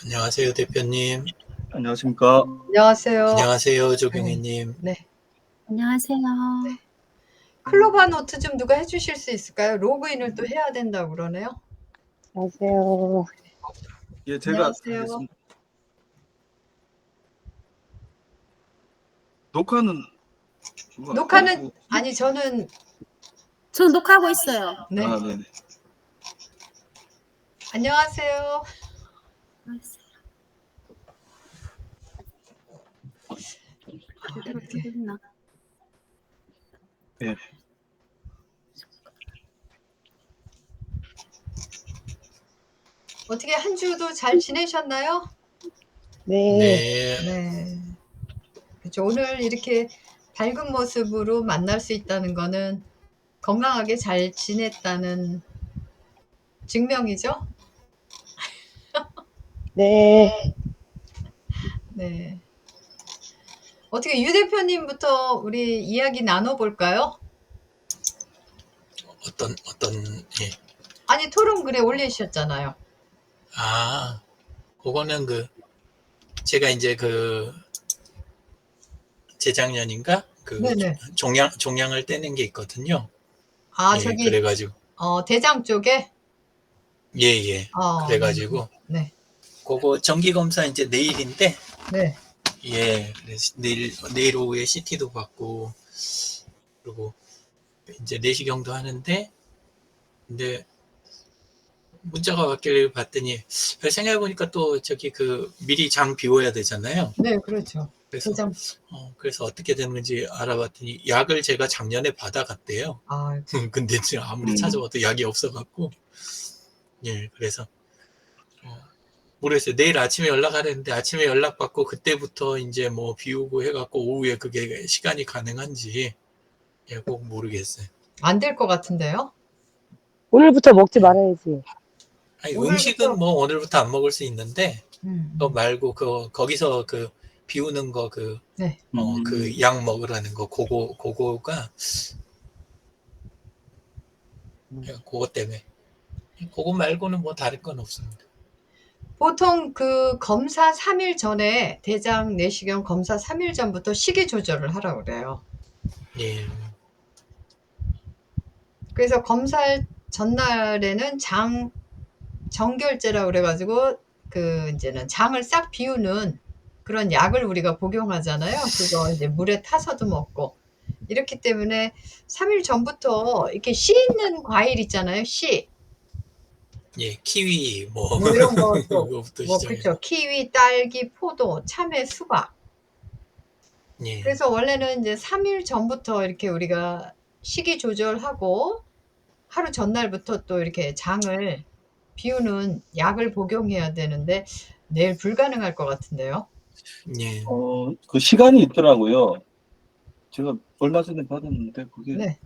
안녕하세요, 대표님. 안녕하십니까. 안녕하세요. 안녕하세요, 조경희님. 네. 안녕하세요. 클로바 노트 좀 누가 해주실 수 있을까요? 로그인을 또 해야 된다고 그러네요. 안녕하세요. 예, 제가 안녕하세요. 하겠습니다. 녹화는 아니 저는 저 녹화하고 있어요. 네. 아, 네네. 안녕하세요. 예. 어떻게 한 주도 잘 지내셨나요? 네. 네. 그렇죠. 오늘 이렇게 밝은 모습으로 만날 수 있다는 거는 건강하게 잘 지냈다는 증명이죠? 네. 네. 어떻게 유 대표님부터 우리 이야기 나눠볼까요? 예. 아니 토론 글에 올리셨잖아요. 아, 그거는 제가 이제 재작년인가? 네네. 종양을 떼는 게 있거든요. 아, 예, 저기 그래가지고. 대장 쪽에? 예. 그래가지고. 네. 그거 정기검사 이제 내일인데. 네. 예, 그래서 내일 오후에 CT도 받고, 그리고 이제 내시경도 하는데, 근데 문자가 왔길래 봤더니 생각해보니까 또 미리 장 비워야 되잖아요. 네, 그렇죠. 그래서 어떻게 되는지 알아봤더니 약을 제가 작년에 받아갔대요. 아, 근데 지금 아무리 찾아봐도 약이 없어갖고, 예, 그래서 모르겠어요. 내일 아침에 연락하려는데 아침에 연락받고 그때부터 이제 뭐 비우고 해갖고 오후에 그게 시간이 가능한지 예, 꼭 모르겠어요. 안 될 것 같은데요? 오늘부터 먹지 말아야지. 아니, 오늘부터- 음식은 뭐 오늘부터 안 먹을 수 있는데 그거 말고 거기서 비우는 거 네. 약 먹으라는 거 그거가 그거 때문에 그거 말고는 뭐 다른 건 없습니다. 보통 그 검사 3일 전에 대장 내시경 검사 3일 전부터 식이 조절을 하라고 그래요. 예. 그래서 검사 전날에는 정결제라고 그래가지고 이제는 장을 싹 비우는 그런 약을 우리가 복용하잖아요. 그거 이제 물에 타서도 먹고. 이렇기 때문에 3일 전부터 이렇게 씨 있는 과일 있잖아요. 씨. 예, 키위 뭐 이런 것도 그거부터 뭐 시작해서. 그렇죠. 키위, 딸기, 포도, 참외, 수박. 예. 그래서 원래는 이제 3일 전부터 이렇게 우리가 식이 조절하고 하루 전날부터 또 이렇게 장을 비우는 약을 복용해야 되는데 내일 불가능할 것 같은데요. 예. 그 시간이 있더라고요. 제가 얼마 전에 받았는데 그게 네.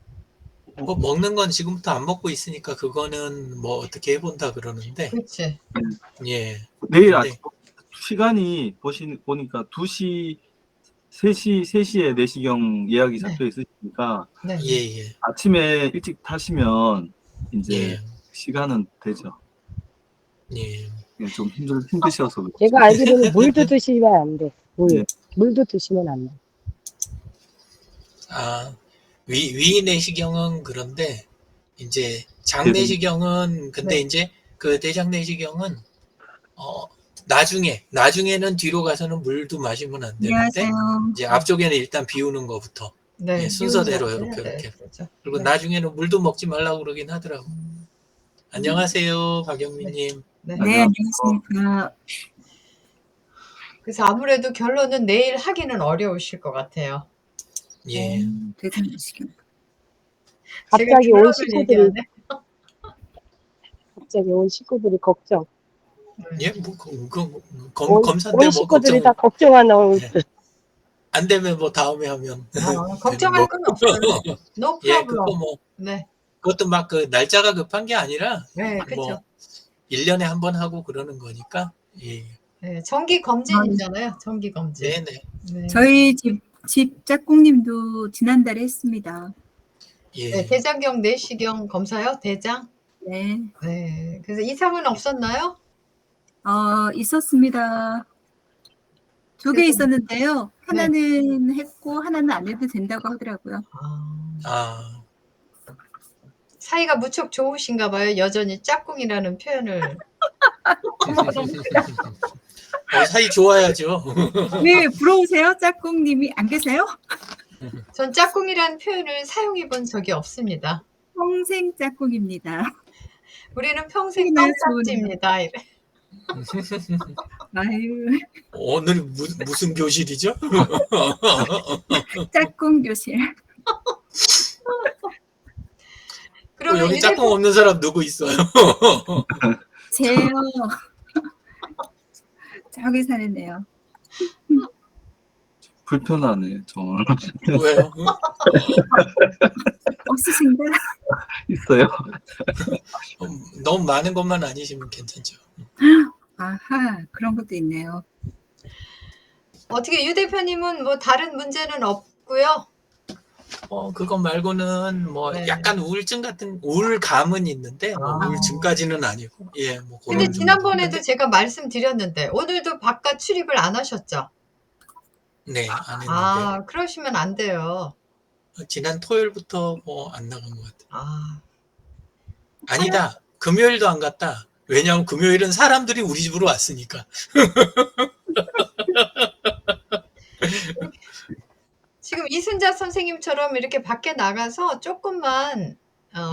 뭐 먹는 건 지금부터 안 먹고 있으니까 그거는 뭐 어떻게 해본다 그러는데 그렇지. 예. 내일 근데- 아침 시간이 보니까 2시, 3시에 내시경 예약이 잡혀 있으니까 네. 예. 아침에 일찍 타시면 이제 예. 시간은 되죠. 예. 예, 좀 힘드셔서 그렇죠. 제가 알기로는 물도 드시면 안 돼. 네. 물도 드시면 안 돼. 아, 위 내시경은 그런데 이제 장 내시경은 근데 네. 이제 그 대장 내시경은 나중에는 뒤로 가서는 물도 마시면 안 되는데 이제 앞쪽에는 일단 비우는 거부터 네. 예, 순서대로 비우는 이렇게 거. 이렇게. 그렇죠. 그리고 네. 나중에는 물도 먹지 말라고 그러긴 하더라고. 안녕하세요, 박영민님. 네. 네, 안녕하십니까. 그래서 아무래도 결론은 내일 하기는 어려우실 것 같아요. 예. 대단하시군. 갑자기 온 제가 식구들이 걱정. 예, 뭐 검사인데 온 뭐 식구들이 걱정 다 걱정하나. 안 되면 뭐 다음에 하면 걱정할 건 없어요. No 예, problem. 그거 뭐 네. 그것도 막 날짜가 급한 게 아니라 네, 뭐 그렇죠. 1년에 한 번 하고 그러는 거니까. 예. 네, 정기 검진이잖아요. 정기 검진. 네네. 네. 저희 집 짝꿍님도 지난달에 했습니다. 예. 네, 대장경 내시경 검사요? 대장? 네. 네. 그래서 이상은 없었나요? 있었습니다. 두 개 그래서- 있었는데요. 하나는 했고 하나는 안 해도 된다고 하더라고요. 아, 사이가 무척 좋으신가 봐요. 여전히 짝꿍이라는 표현을. 사이 좋아야죠. 네, 부러우세요? 짝꿍님이 안 계세요? 전 짝꿍이라는 표현을 사용해 본 적이 없습니다. 평생 짝꿍입니다. 우리는 평생 네, 껌딱지입니다. 이래. 아유, 오늘 무슨 교실이죠? 짝꿍 교실. 그러면 여기 유대- 짝꿍 없는 사람 누구 있어요? 제요. 저기 사는데요. 불편하네, 정말. 왜요? 없으신가? 있어요. 너무 많은 것만 아니시면 괜찮죠. 아하, 그런 것도 있네요. 어떻게 유 대표님은 뭐 다른 문제는 없고요. 그것 말고는 뭐 네. 약간 우울증 같은 우울감은 있는데 뭐 아. 우울증까지는 아니고 예, 뭐 근데 그런 지난번에도 정도. 제가 말씀드렸는데 오늘도 바깥 출입을 안 하셨죠? 네, 안 했는데 아, 그러시면 안 돼요. 지난 토요일부터 뭐 안 나간 것 같아요. 아, 아니다. 금요일도 안 갔다. 왜냐하면 금요일은 사람들이 우리 집으로 왔으니까. 지금 이순자 선생님처럼 이렇게 밖에 나가서 조금만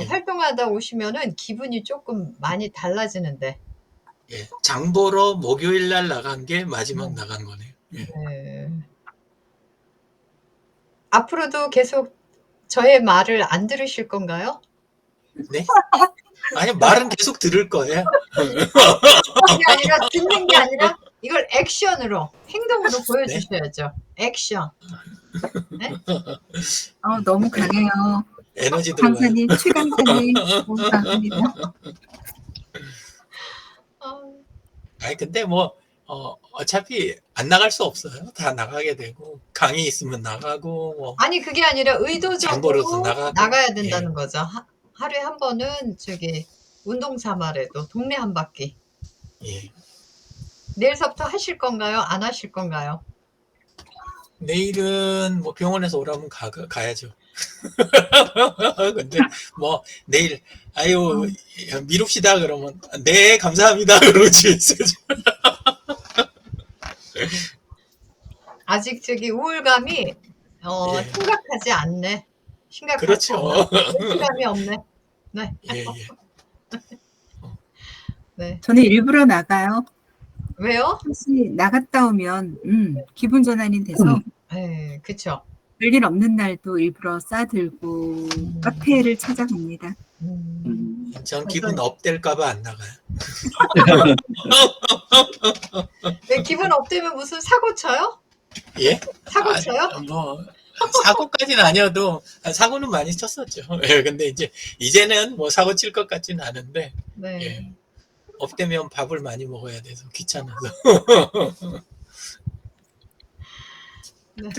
예. 활동하다 오시면은 기분이 조금 많이 달라지는데. 예, 장 보러 목요일 날 나간 게 마지막 나간 거네요. 예. 네. 앞으로도 계속 저의 말을 안 들으실 건가요? 네? 아니 말은 계속 들을 거예요. 그게 아니라 듣는 게 아니라 이걸 액션으로 행동으로 보여주셔야죠. 액션. 너무 강해요. 에너지 들어가요. 강사님, 최강사님, 너무 강합니다. 아니 근데 뭐 어차피 안 나갈 수 없어요. 다 나가게 되고 강의 있으면 나가고 뭐 아니 그게 아니라 장 의도적으로 보러서 나가고. 나가야 된다는 거죠. 하루에 한 번은 저기 운동 삼아라도 동네 한 바퀴. 예. 내일서부터 하실 건가요? 안 하실 건가요? 내일은 뭐 병원에서 오라면 가야죠. 근데 뭐 내일 아유 미룹시다 그러면 네 감사합니다 그러고 집에 있어야죠. 아직 저기 우울감이 예. 심각하지 않네. 심각하지 그렇죠. 않아. 우울감이 없네. 네. 예, 예. 네. 저는 일부러 나가요. 왜요? 혹시 나갔다 오면 기분 전환이 돼서 네, 그쵸. 별일 없는 날도 일부러 싸들고 카페를 찾아갑니다. 전 기분 업될까봐 안 나가요. 네, 기분 업되면 무슨 사고 쳐요? 예? 사고 쳐요? 뭐 사고까지는 아니어도 사고는 많이 쳤었죠. 예, 근데 이제는 뭐 사고 칠 것 같지는 않은데 네. 예. 업되면 밥을 많이 먹어야 돼서 귀찮아서. 네.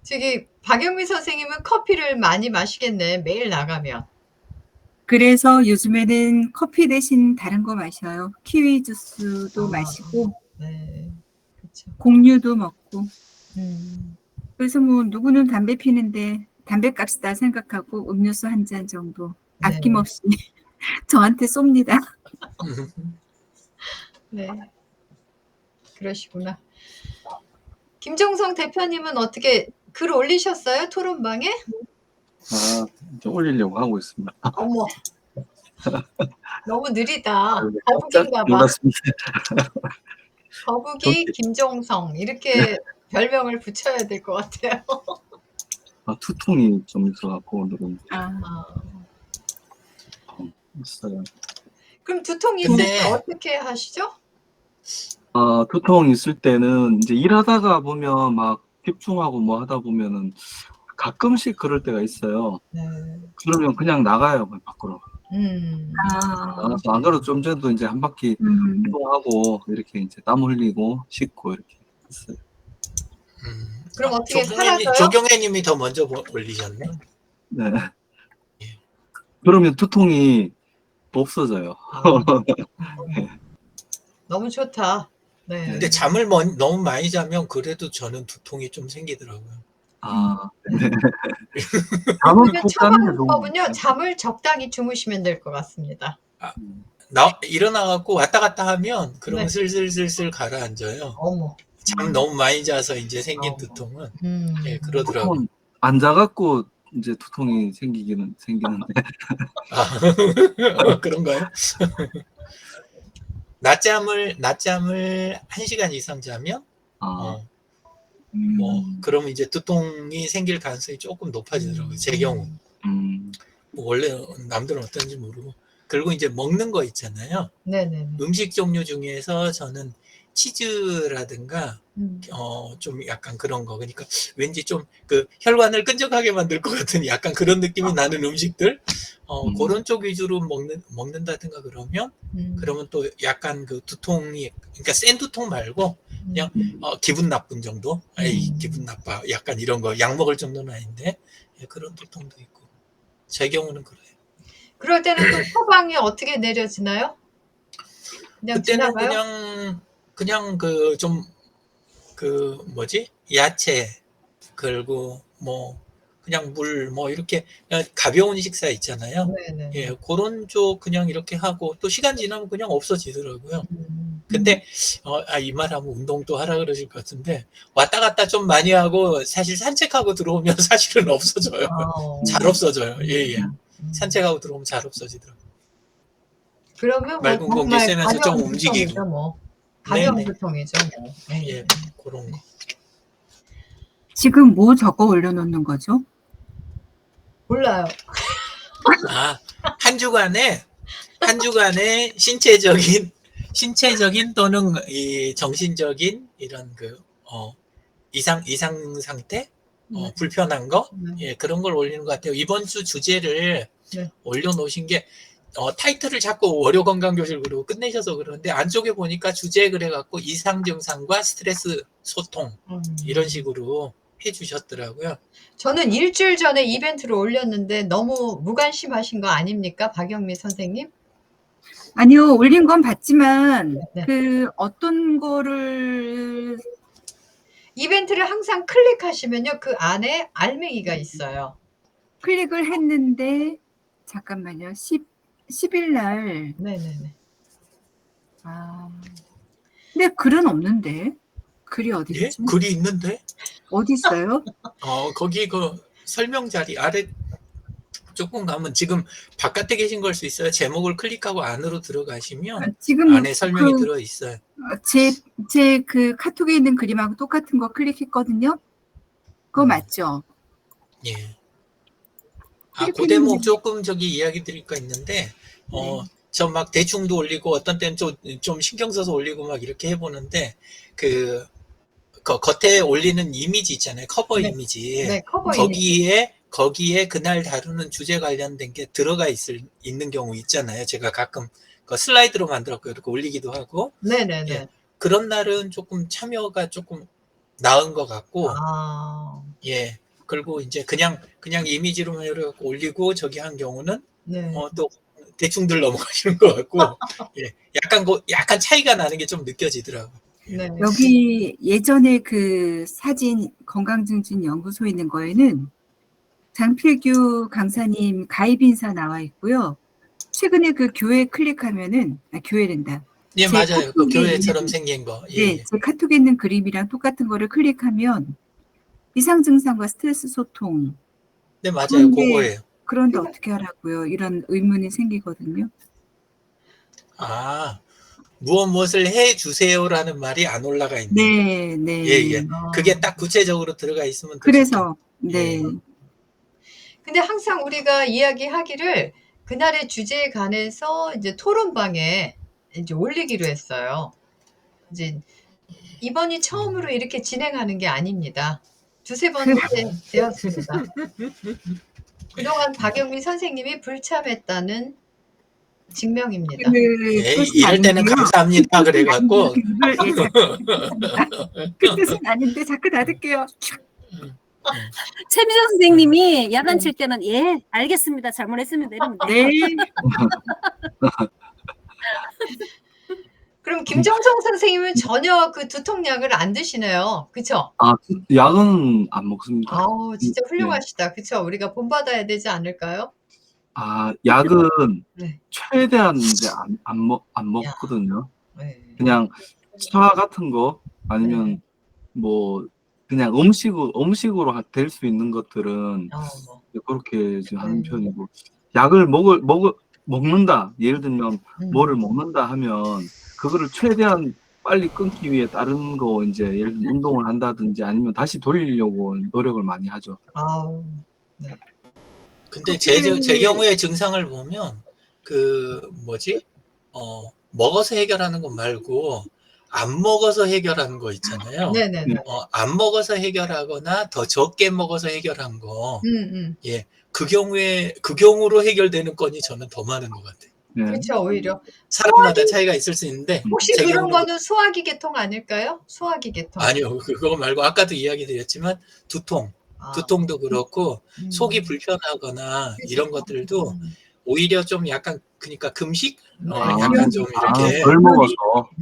저기 박영미 선생님은 커피를 많이 마시겠네. 매일 나가면. 그래서 요즘에는 커피 대신 다른 거 마셔요. 키위 주스도 마시고 네. 그렇죠. 곡류도 먹고. 음. 그래서 뭐 누구는 담배 피는데 담배값이 다 생각하고 음료수 한 잔 정도 네. 아낌없이 저한테 쏩니다. 네. 그러시구나. 김종성 대표님은 어떻게 글 올리셨어요? 토론방에? 이제 올리려고 하고 있습니다. 어머. 너무 느리다. 깜짝 거북인가 봐. 놀랐습니다. 거북이 김종성 이렇게 별명을 붙여야 될 것 같아요. 투통이 좀 있어갖고 오늘은 아. 있어요. 그럼 두통이 근데- 있으면 어떻게 하시죠? 두통 있을 때는 이제 일하다가 보면 막 집중하고 뭐 하다 보면은 가끔씩 그럴 때가 있어요. 네. 그러면 그냥 나가요, 밖으로. 아, 나가서 안 그래도 좀 전에도 이제 한 바퀴 운동하고 이렇게 이제 땀 흘리고 씻고 이렇게 했어요. 그럼 어떻게 사라져요? 조경애님이 더 먼저 올리셨네. 네. 그러면 두통이 없어져요. 너무 좋다. 네. 근데 잠을 너무 많이 자면 그래도 저는 두통이 좀 생기더라고요. 아, 네. 잠은 그러면 푹 자는 게 좋은 것 처방법은요, 같아요. 잠을 적당히 주무시면 될 것 같습니다. 일어나갖고 왔다 갔다 하면 그러면 네. 슬슬슬슬 가라앉아요. 어머. 잠 너무 많이 자서 이제 생긴 어. 두통은. 음. 예, 그러더라고요. 보통은 안 자갖고 이제 두통이 생기는데. 아, 그런가요? 낮잠을 1시간 이상 자면, 아, 그러면 이제 두통이 생길 가능성이 조금 높아지더라고요. 제 경우. 뭐 원래 남들은 어떤지 모르고. 그리고 이제 먹는 거 있잖아요. 네네. 음식 종류 중에서 저는 치즈라든가, 음. 좀 약간 그런 거. 그러니까 왠지 좀 그 혈관을 끈적하게 만들 것 같은 약간 그런 느낌이 나는 음식들, 그런 쪽 위주로 먹는다든가 그러면 또 약간 그 두통이, 그러니까 센 두통 말고 그냥 기분 나쁜 정도? 에이, 기분 나빠. 약간 이런 거. 약 먹을 정도는 아닌데, 예, 그런 두통도 있고. 제 경우는 그래요. 그럴 때는 또 처방이 어떻게 내려지나요? 그냥 그때는 지나가요? 그냥 그 좀 그 뭐지? 야채, 그리고 뭐 그냥 물 뭐 이렇게 그냥 가벼운 식사 있잖아요. 네네. 예, 그런 쪽 그냥 이렇게 하고 또 시간 지나면 그냥 없어지더라고요. 음. 근데 이 말하면 운동도 하라 그러실 것 같은데 왔다 갔다 좀 많이 하고 사실 산책하고 들어오면 사실은 없어져요. 잘 없어져요. 예. 산책하고 들어오면 잘 없어지더라고요. 그러면 뭐 맑은 공기 정말 쐬면서 좀 가벼운 움직이고. 두통이죠, 뭐. 가벼운 네네. 두통이죠, 뭐. 네. 예, 그런 거. 지금 뭐 적어 올려놓는 거죠? 몰라요. 한 주간에 신체적인 또는 이 정신적인 이런 그 이상 상태, 불편한 거, 예, 그런 걸 올리는 것 같아요. 이번 주 주제를 네. 올려놓으신 게 타이틀을 자꾸 월요건강교실 그러고 끝내셔서 그러는데 안쪽에 보니까 주제 그래갖고 이상 증상과 스트레스 소통 이런 식으로 해주셨더라고요. 저는 일주일 전에 이벤트를 올렸는데 너무 무관심하신 거 아닙니까, 박영미 선생님? 아니요, 올린 건 봤지만 네. 그 어떤 거를 이벤트를 항상 클릭하시면요, 그 안에 알맹이가 있어요. 클릭을 했는데 잠깐만요. 10일 날. 네네네. 근데 글은 없는데. 글이 어디 예? 있지? 글이 있는데? 어디 있어요? 거기 그 설명 자리 아래 조금 가면 지금 바깥에 계신 걸 수 있어요. 제목을 클릭하고 안으로 들어가시면 지금 안에 설명이 들어 있어요. 제 그 카톡에 있는 그림하고 똑같은 거 클릭했거든요. 그거 맞죠? 예. 그 대목 조금 저기 이야기 드릴 거 있는데, 저 막 대충도 올리고 어떤 때는 좀 신경 써서 올리고 막 이렇게 해보는데, 그 겉에 올리는 이미지 있잖아요. 커버 네. 이미지. 네, 커버 이미지. 거기에 그날 다루는 주제 관련된 게 들어가 있는 경우 있잖아요. 제가 가끔 그 슬라이드로 만들었고 이렇게 올리기도 하고. 네네네. 예. 그런 날은 조금 참여가 조금 나은 것 같고, 예. 그리고 이제 그냥 이미지로만 이렇게 올리고 저기 한 경우는 네. 또 대충들 넘어가시는 것 같고, 예. 약간 차이가 나는 게 좀 느껴지더라고요. 네. 여기 예전에 그 사진 건강증진 연구소에 있는 거에는 장필규 강사님 가입 인사 나와 있고요. 최근에 그 교회 클릭하면은 교회랜다. 예, 맞아요. 그 카톡에 교회처럼 있는, 생긴 거. 예. 네, 제 카톡에 있는 그림이랑 똑같은 거를 클릭하면 이상 증상과 스트레스 소통. 네, 맞아요. 그거예요. 그런데 어떻게 하라고요? 이런 의문이 생기거든요. 무엇을 해 주세요라는 말이 안 올라가 있네요. 네. 예. 그게 딱 구체적으로 들어가 있으면 더 그래서 좋겠... 네. 근데 항상 우리가 이야기하기를 그날의 주제에 관해서 이제 토론방에 이제 올리기로 했어요. 이제 이번이 처음으로 이렇게 진행하는 게 아닙니다. 두세 번째 되었습니다. 그동안 박영미 선생님이 불참했다는 증명입니다. 이럴 때는 감사합니다. 그래갖고. 그 뜻은 아닌데 자꾸 닫을게요. 최미정 선생님이 야단칠 때는 예, 알겠습니다. 잘못했습니다. 이러면 돼요. 네. 그럼 그럼 김정성 선생님은 전혀 그 두통약을 안 드시네요. 그쵸? 아, 약은 안 먹습니다. 아우, 진짜 네. 훌륭하시다. 그쵸? 우리가 본받아야 되지 않을까요? 아, 약은 네. 최대한 이제 안 먹거든요. 네. 그냥 차 같은 거 아니면 네. 뭐 그냥 음식으로 될 수 있는 것들은 뭐. 그렇게 지금 하는 네. 편이고, 약을 먹는다. 예를 들면 뭐를 먹는다 하면 그거를 최대한 빨리 끊기 위해 다른 거 이제 예를 들면 운동을 한다든지 아니면 다시 돌리려고 노력을 많이 하죠. 아우. 네. 근데 제 경우의 증상을 보면 먹어서 해결하는 거 말고 안 먹어서 해결하는 거 있잖아요. 네네네. 안 먹어서 해결하거나 더 적게 먹어서 해결한 거. 예. 그 경우로 해결되는 건이 저는 더 많은 것 같아요. 네. 그렇죠. 오히려 사람마다 차이가 있을 수 있는데 혹시 제 그런 경우는 거는 소화기 계통 아닐까요? 소화기 계통. 아니요. 그거 말고 아까도 이야기 드렸지만 두통도 그렇고 속이 불편하거나 이런 것들도 오히려 좀 약간 그러니까 금식 약간 좀 이렇게 덜 먹어서.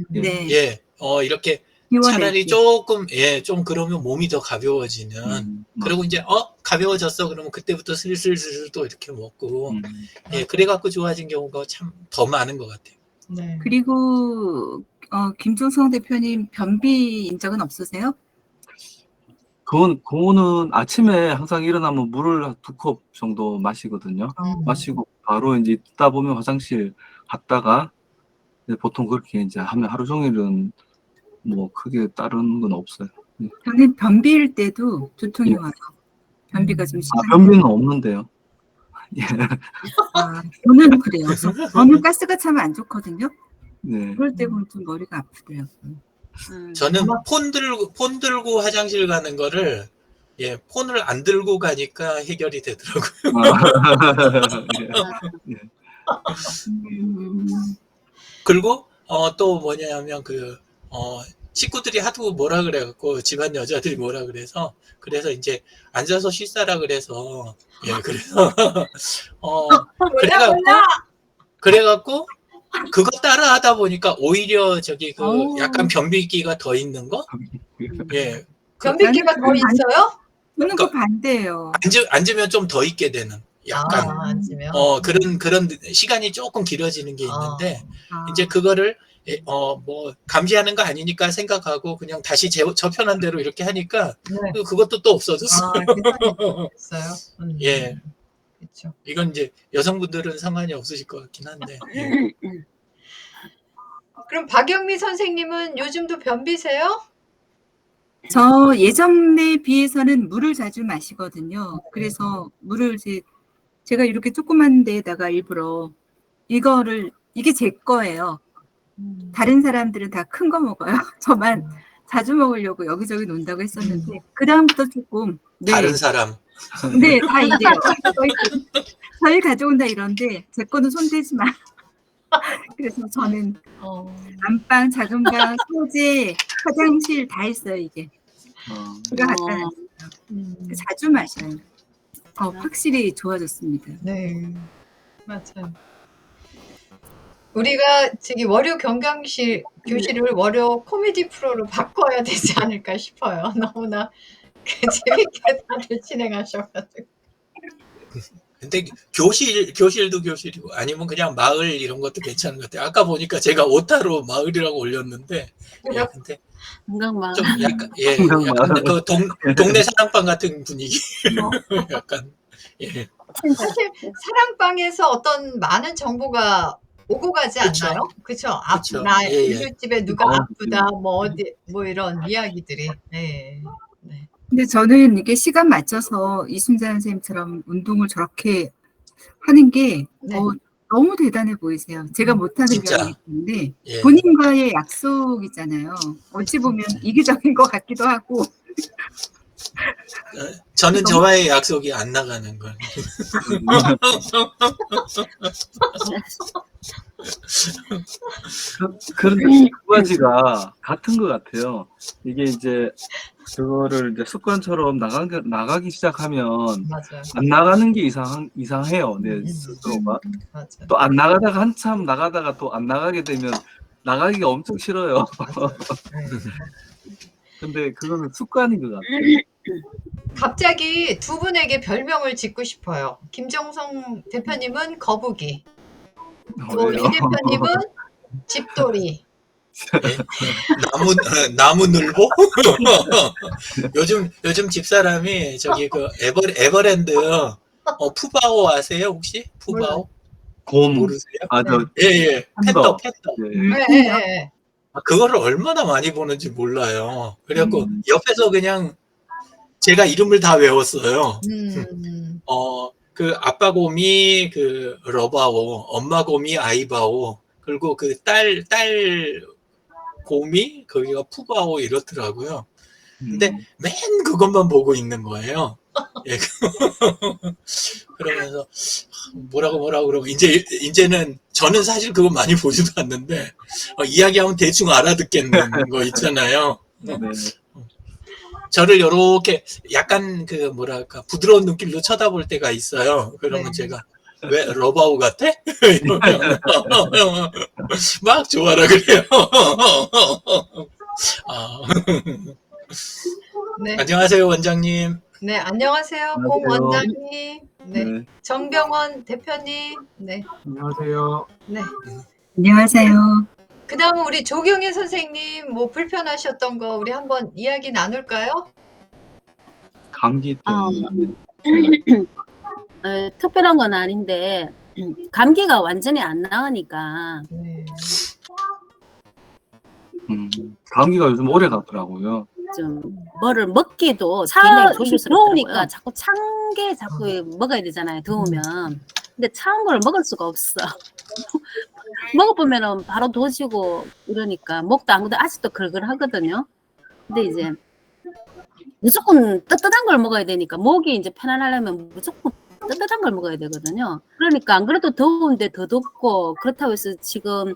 네. 예. 이렇게 차라리 조금 좀 그러면 몸이 더 가벼워지는. 그리고 이제 가벼워졌어 그러면 그때부터 슬슬 또 이렇게 먹고 예, 그래 갖고 좋아진 경우가 참 더 많은 것 같아요. 네. 그리고 김종성 대표님 변비인 적은 없으세요? 그거는 아침에 항상 일어나면 물을 2컵 정도 마시거든요. 마시고 바로 이제 있다 보면 화장실 갔다가 보통 그렇게 이제 하면 하루 종일은 뭐 크게 다른 건 없어요. 저는 변비일 때도 두통이 와요. 변비가 좀 심한데. 변비는 없는데요. 예. 저는 그래요. 저는 가스가 차면 안 좋거든요. 네. 그럴 때 보면 좀 머리가 아프더라고요. 저는 폰 들고 화장실 가는 거를 폰을 안 들고 가니까 해결이 되더라고요. 예. 그리고 또 뭐냐면 식구들이 하도 뭐라 그래갖고 집안 여자들이 뭐라 그래서 이제 앉아서 쉬싸라 그래서 그래서 그래갖고 그거 따라 하다 보니까 오히려 약간 변비기가 더 있는 거? 예. 변비기가 더 있어요? 저는 그 반대예요. 앉으면 좀 더 있게 되는. 약간 앉으면. 그런 시간이 조금 길어지는 게 있는데 이제 그거를 뭐 감시하는 거 아니니까 생각하고 그냥 다시 저편한 대로 이렇게 하니까 그것도 또 없어졌어요. 괜찮았어요. 예. 그렇죠. 이건 이제 여성분들은 상관이 없으실 것 같긴 한데. 예. 그럼 박영미 선생님은 요즘도 변비세요? 저 예전에 비해서는 물을 자주 마시거든요. 그래서 물을 제가 이렇게 조그만 데에다가 일부러 이게 제 거예요. 다른 사람들은 다 큰 거 먹어요. 저만 자주 먹으려고 여기저기 논다고 했었는데 그다음부터 조금 다른 사람. 네, 다 이래요. 저희 가져온다 이런데 제 거는 손대지 마. 그래서 저는 안방, 작은 방, 소재, 화장실 다 있어요 이게. 제가 갖다 놨어요. 자주 마셔요. 확실히 좋아졌습니다. 네, 맞아요. 우리가 저기 월요 경강실 교실을 월요 코미디 프로로 바꿔야 되지 않을까 싶어요. 너무나 재밌게 다들 진행하셔가지고. 근데 교실도 교실이고 아니면 그냥 마을 이런 것도 괜찮은 것 같아요. 아까 보니까 제가 오타로 마을이라고 올렸는데 근데 건강만. 좀 약간 약간 그 동네 사랑방 같은 분위기. 약간 사실 사랑방에서 어떤 많은 정보가 오고 가지 않나요? 그렇죠. 나 이웃집에 누가 아프다, 뭐 어디 뭐 이런 이야기들이. 네. 근데 저는 이게 시간 맞춰서 이순자 선생님처럼 운동을 저렇게 하는 게 너무 대단해 보이세요. 제가 못하는 게 있는데 본인과의 약속이잖아요. 어찌 보면 이기적인 것 같기도 하고. 저는 저와의 약속이 안 나가는 걸. 그런데 두 가지가 같은 것 같아요. 이게 이제 그거를 이제 습관처럼 나가기 시작하면 안 나가는 게 이상해요. 내 스스로가. 또 안 나가다가 한참 나가다가 또 안 나가게 되면 나가기가 엄청 싫어요. 근데 그거는 습관인 것 같아요. 갑자기 두 분에게 별명을 짓고 싶어요. 김정성 대표님은 거북이, 또 이 왜요? 대표님은 집돌이. 예? 나무 늘보? 요즘 집사람이 저기 그 에버랜드 푸바오 아세요 혹시? 푸바오? 곰. 모르세요? 저 예. 팬더. 네. 네, 네, 네. 그거를 얼마나 많이 보는지 몰라요. 그래갖고 음. 옆에서 그냥 제가 이름을 다 외웠어요. 그 아빠 곰이 그 러바오, 엄마 곰이 아이바오, 그리고 그 딸 곰이 거기가 푸바오 이렇더라고요. 근데 맨 그것만 보고 있는 거예요. 예. 그러면서 뭐라고 그러고 이제는 저는 사실 그거 많이 보지도 않는데 이야기하면 대충 알아듣겠는 거 있잖아요. 네. 저를 요렇게 약간 그 뭐랄까 부드러운 눈길로 쳐다볼 때가 있어요. 그러면 네. 제가 왜 러바우 같아? 이러면 막 좋아라 그래요. 네. 안녕하세요 원장님. 네, 안녕하세요. 안녕하세요. 공 원장님. 네. 네. 정병원 대표님. 네. 안녕하세요. 네. 안녕하세요. 그다음은 우리 조경희 선생님 뭐 불편하셨던 거 우리 한번 이야기 나눌까요? 감기 때문에. 특별한 건 아닌데 감기가 완전히 안 나으니까 네. 감기가 요즘 오래 가더라고요. 좀 뭐를 먹기도 굉장히 조심스러우니까 자꾸 찬 게 자꾸 먹어야 되잖아요. 더우면. 근데 차은 걸 먹을 수가 없어. 먹어보면은 바로 도지고 이러니까 목도 안 그래도 아직도 걸걸하거든요. 근데 이제 무조건 뜨뜻한 걸 먹어야 되니까 목이 이제 편안하려면 무조건 뜨뜻한 걸 먹어야 되거든요. 그러니까 안 그래도 더운데 더 덥고 그렇다고 해서 지금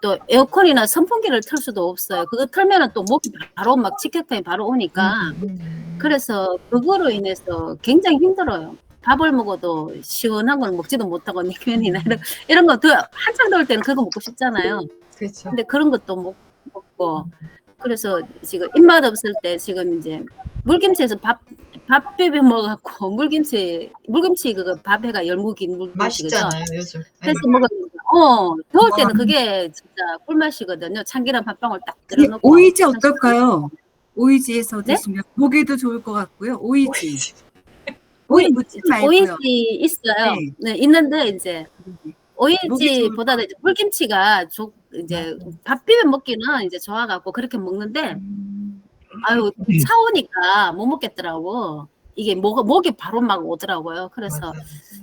또 에어컨이나 선풍기를 틀 수도 없어요. 그거 틀면은 또 목이 바로 막 직격탄이 바로 오니까 그래서 그거로 인해서 굉장히 힘들어요. 밥을 먹어도 시원한 걸 먹지도 못하고 냉면이나 이런 거 더 한창 더울 때는 그거 먹고 싶잖아요. 그렇죠. 근데 그런 것도 못 먹고 그래서 지금 입맛 없을 때 지금 이제 물김치에서 밥 비벼 먹어갖고 물김치 그거 밥에가 열무김 물김치 맛있잖아요, 요즘. 그래서 먹었는데 더울 때는 그게 진짜 꿀맛이거든요. 참기름 한 방울 딱 근데 들어놓고 오이지 어떨까요? 오이지에서 네? 드시면 목에도 좋을 것 같고요. 오이지. 오이 묻지 말고요. 오이지 있어요. 네, 있는데 이제 오이지보다는 이제 물김치가 이제 밥 비벼 먹기는 이제 좋아갖고 그렇게 먹는데 아유 차오니까 못 먹겠더라고. 이게 목이 바로 막 오더라고요. 그래서 맞아요.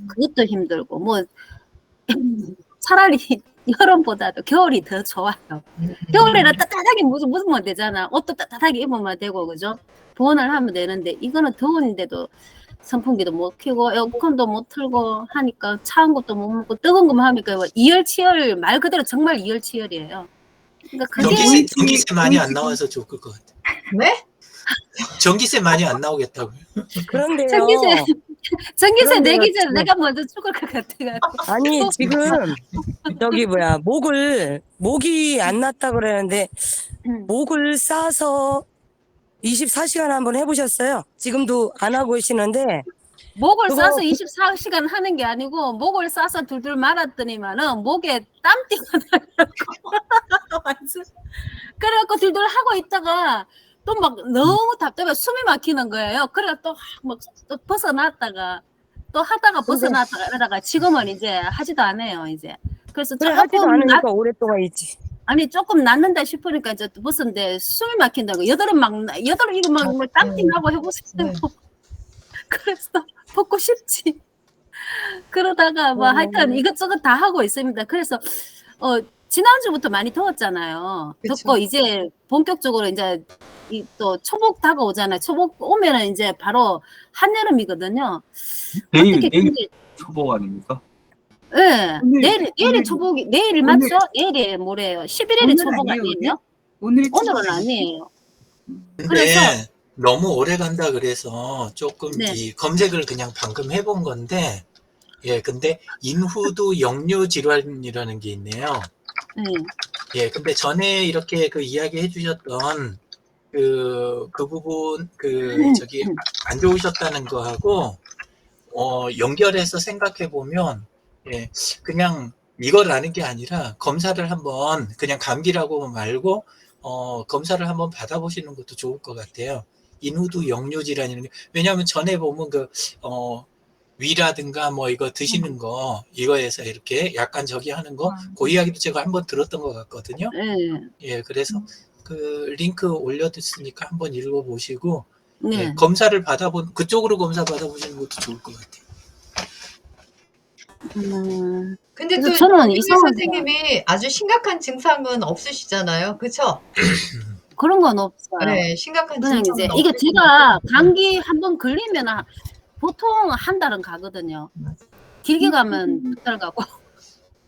그것도 힘들고 뭐 차라리 여름보다도 겨울이 더 좋아요. 겨울에는 따뜻하게 묻으면 되잖아. 옷도 따뜻하게 입으면 되고 그죠? 보온을 하면 되는데 이거는 더운데도 선풍기도 못 켜고 에어컨도 못 틀고 하니까 차운 것도 못 먹고 뜨거운 것만 하니까 이열치열 말 그대로 정말 이열치열이에요. 그러니까 그게 전기세 많이 안 나와서 좋을 것 같아. 네? 전기세 많이 안 나오겠다고요. 그런데요. 전기세 그런데요, 내기 전에 지금- 내가 먼저 죽을 것 같아가지고. 아니 지금 저기 뭐야 목이 안 났다 그러는데 목을 싸서 24시간 한번 해보셨어요? 지금도 안 하고 계시는데 목을 그거- 싸서 24시간 하는 게 아니고 목을 싸서 둘둘 말았더니만은 목에 땀띠가 나고 완전 그래갖고 둘둘 하고 있다가 또 막 너무 답답해 숨이 막히는 거예요. 그래 또 막 또 벗어났다가 또 하다가 벗어났다가 이러다가 지금은 이제 하지도 않아요 이제. 그래서 그래 하지도 조금 않으니까 오랫동안 있지. 아니 조금 낫는다 싶으니까 이제 또 벗었는데 숨이 막힌다고 여드름 이거 막 땀띠 나고 해보세요. 그래서 벗고 싶지. 그러다가 뭐 하여튼 이것저것 다 하고 있습니다. 그래서 지난주부터 많이 더웠잖아요. 그쵸. 덥고 이제 본격적으로 이제 또 초복 다가오잖아요. 초복 오면은 이제 바로 한여름이거든요. 내일 근데 초복 아닙니까? 예, 오늘- 내일이 초복이 내일 오늘- 맞죠? 내일이 모레요. 11일이 오늘 초복 아니에요, 아니에요? 오늘이 오늘은 아니에요. 근데 그래서- 너무 오래 간다 그래서 조금 네. 이 검색을 그냥 방금 해본 건데 근데 인후두 역류 질환이라는 게 있네요. 네. 예, 근데 전에 이렇게 그 이야기 해주셨던 그 부분, 저기, 안 좋으셨다는 거하고, 연결해서 생각해 보면, 예, 그냥 이걸 아는 게 아니라 검사를 한번, 그냥 감기라고 말고, 검사를 한번 받아보시는 것도 좋을 것 같아요. 인후두 역류 질환이라는 게, 왜냐하면 전에 보면 위라든가 뭐 이거 드시는 거, 이거에서 이렇게 약간 저기 하는 거, 그 이야기도 제가 한번 들었던 것 같거든요. 네. 예, 그래서 그 링크 올려뒀으니까 한번 읽어보시고, 네. 예, 검사를 그쪽으로 검사 받아보시는 것도 좋을 것 같아요. 근데 그래서 또 저는 김 이상하게 선생님이 아주 심각한 증상은 없으시잖아요. 그쵸? 그런 건 없어요. 네, 심각한 그냥 증상은 이제 이게 없으시니까. 제가 감기 한번 걸리면 보통 한 달은 가거든요. 길게 가면 두 달 가고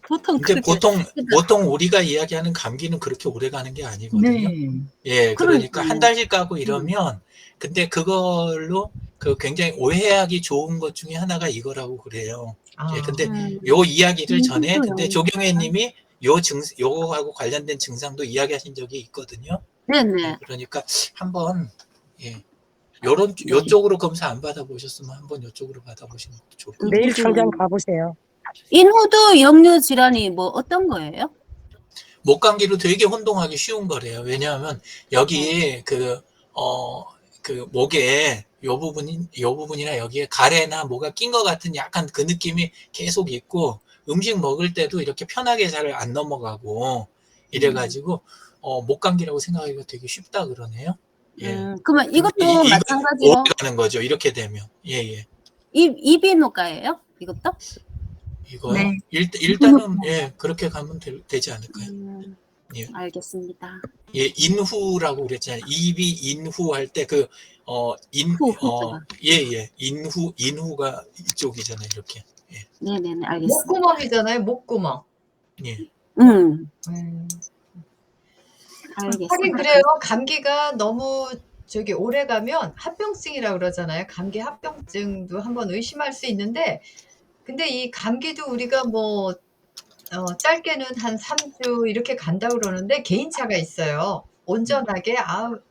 보통 근데 그렇게. 보통 우리가 이야기하는 감기는 그렇게 오래 가는 게 아니거든요. 네. 예, 그러니까 그러니까요. 한 달씩 가고 이러면, 근데 그걸로 굉장히 오해하기 좋은 것 중에 하나가 이거라고 그래요. 예, 근데 요 이야기를 전에, 근데 조경혜 님이 요거하고 관련된 증상도 이야기하신 적이 있거든요. 네네. 예, 그러니까 한번, 예, 요쪽으로 검사 안 받아보셨으면 한번 요쪽으로 받아보시는 것도 좋을 것 같아요. 내일 당장 가보세요. 인후두 역류 질환이 뭐 어떤 거예요? 목감기로 되게 혼동하기 쉬운 거래요. 왜냐하면 여기 목에 요 부분이나 여기에 가래나 뭐가 낀 것 같은 약간 그 느낌이 계속 있고, 음식 먹을 때도 이렇게 편하게 잘 안 넘어가고 이래가지고 목감기라고 생각하기가 되게 쉽다 그러네요. 예. 그러면 이것도 이거 마찬가지로 오래 가는 거죠. 이렇게 되면. 예. 이비인후과예요? 이것도? 이거요. 네. 일단은 예, 그렇게 가면 되지 않을까요? 예. 알겠습니다. 예, 인후라고 그랬잖아요. 입이 인후 할 때 예, 인후가 이쪽이잖아요. 이렇게. 예. 네네네, 알겠습니다. 목구멍이잖아요. 목구멍. 예. 알겠습니다. 하긴 그래요. 감기가 너무 오래 가면 합병증이라고 그러잖아요. 감기 합병증도 한번 의심할 수 있는데, 근데 이 감기도 우리가 짧게는 한 3주 이렇게 간다고 그러는데 개인차가 있어요. 온전하게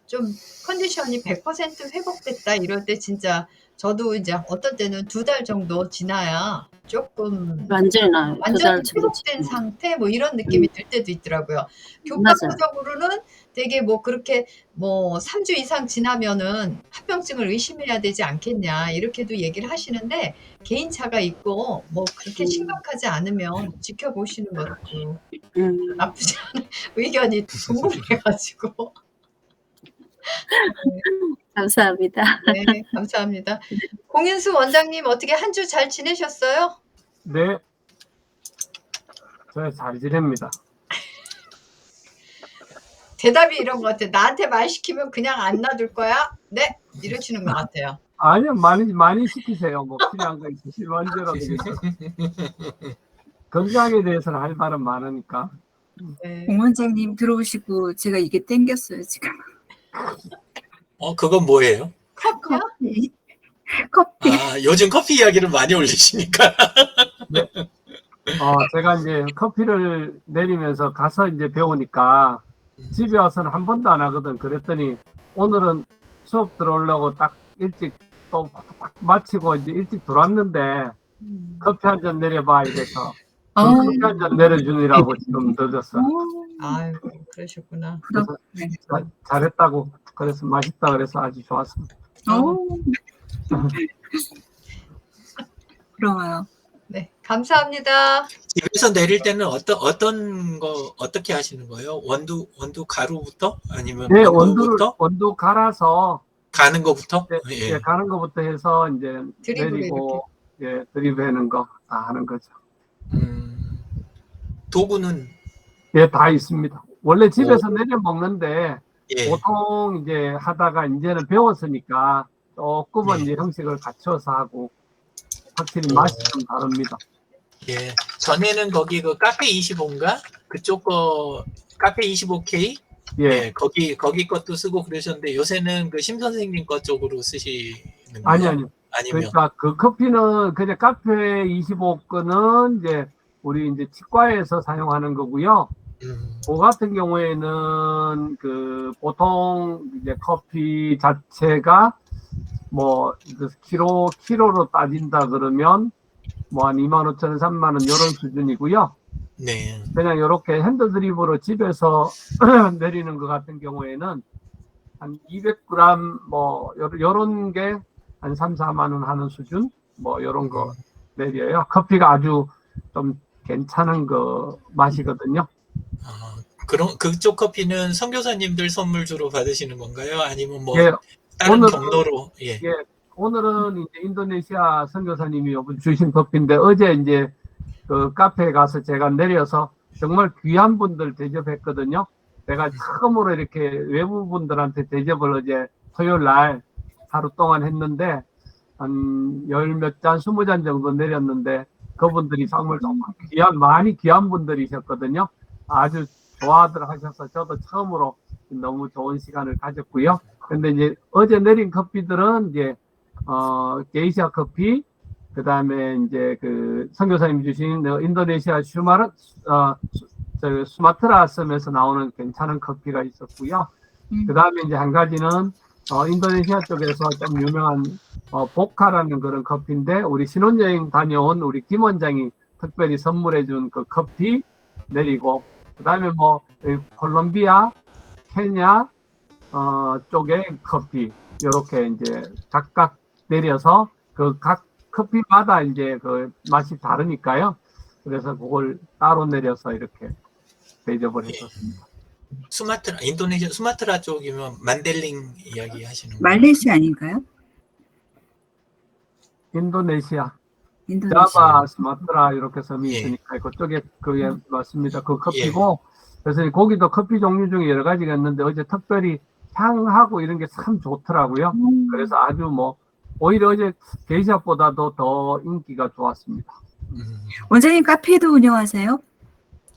좀 컨디션이 100% 회복됐다 이럴 때 진짜 저도 이제 어떤 때는 2달 정도 지나야 조금 완전히 나요. 완전 회복된 상태 이런 느낌이 들 때도 있더라고요. 교과서적으로는 되게 그렇게 3주 이상 지나면은 합병증을 의심해야 되지 않겠냐 이렇게도 얘기를 하시는데, 개인차가 있고 그렇게 심각하지 않으면 지켜보시는 것도 나쁘지 않은 의견이 궁금해가지고. 감사합니다. 네, 감사합니다. 공인수 원장님 어떻게 한 주 잘 지내셨어요? 네, 저 잘 지냅니다. 대답이 이런 것 같아요. 나한테 말 시키면 그냥 안 놔둘 거야? 네, 이러시는 것 같아요. 아니요, 많이 시키세요. 필요한 거 있으시면 언제라도. 건강에 대해서는 할 말은 많으니까. 네. 공 원장님 들어오시고 제가 이게 땡겼어요, 지금. 그건 뭐예요? 커피요? 커피. 요즘 커피 이야기를 많이 올리시니까. 네. 제가 이제 커피를 내리면서 가서 이제 배우니까 집에 와서는 한 번도 안 하거든. 그랬더니 오늘은 수업 들어오려고 딱 일찍 또 마치고 이제 일찍 들어왔는데 커피 한 잔 내려봐 이래서 커피 한 잔 내려주느라고 지금 늦었어. 아이고, 그러셨구나. 그래서 잘했다고, 그래서 맛있다 그래서 아주 좋았습니다. 부러워요. 네, 감사합니다. 집에서 내릴 때는 어떻게 하시는 거예요? 원두 가루부터 아니면 네, 원두부터? 원두 갈아서 가는 거부터? 네, 예. 예, 가는 거부터 해서 이제 드립으로 내리고 예, 드립하는 거 다 하는 거죠. 도구는 예, 다 있습니다. 원래 집에서 내려 먹는데 예. 보통 이제 하다가 이제는 배웠으니까 조금은 네. 이제 형식을 갖춰서 하고 확실히 맛이 좀 다릅니다. 예. 전에는 거기 카페 25인가? 그쪽 거 카페 25K? 예, 예. 거기 것도 쓰고 그러셨는데 요새는 심 선생님 거 쪽으로 쓰시는 거예요? 아니요. 아니면 그러니까 그 커피는 그냥 카페 25건은 이제 우리 이제 치과에서 사용하는 거고요. 그 같은 경우에는 그 보통 이제 커피 자체가 뭐 그 키로로 따진다 그러면 뭐 한 25,000원, 3만 원 이런 수준이고요. 네. 그냥 이렇게 핸드 드립으로 집에서 내리는 것 같은 경우에는 한 200g 뭐 요런 게 한 3, 4만 원 하는 수준 뭐 요런 거 내려요. 커피가 아주 좀 괜찮은 거 맛이거든요. 그런 그쪽 커피는 선교사님들 선물 주로 받으시는 건가요? 아니면 뭐 예, 다른 오늘은- 경로로? 예. 예, 오늘은 이제 인도네시아 선교사님이 요번 주신 커피인데 어제 이제 그 카페에 가서 제가 내려서 정말 귀한 분들 대접했거든요. 내가 처음으로 이렇게 외부 분들한테 대접을 어제 토요일 날 하루 동안 했는데 한 열 몇 잔, 20잔 정도 내렸는데 그분들이 정말 많이 귀한 분들이셨거든요. 아주 좋아들 하셔서 저도 처음으로 너무 좋은 시간을 가졌고요. 근데 이제 어제 내린 커피들은 이제 게이샤 커피, 그 다음에 이제 그 선교사님 주신 인도네시아 수마트라 섬에서 나오는 괜찮은 커피가 있었고요. 그 다음에 이제 한 가지는 인도네시아 쪽에서 좀 유명한 보카라는 그런 커피인데 우리 신혼여행 다녀온 우리 김 원장이 특별히 선물해준 그 커피 내리고 그 다음에 뭐 콜롬비아, 케냐 쪽의 커피 이렇게 이제 각각 내려서 그 각 커피마다 이제 그 맛이 다르니까요. 그래서 그걸 따로 내려서 이렇게 대접을 했었습니다. 인도네시아 수마트라 쪽이면 만델링 이야기 하시는 거예요? 말레이시아 아닌가요? 인도네시아, 인도네시아. 자바, 수마트라 이렇게 섬이 예. 있으니까 그쪽에 그게 맞습니다. 그 커피고 그래서 거기도 커피 종류 중에 여러 가지가 있는데 어제 특별히 향하고 이런 게 참 좋더라고요. 그래서 아주 뭐 오히려 어제 게이샤보다도 더 인기가 좋았습니다. 원장님 카페도 운영하세요?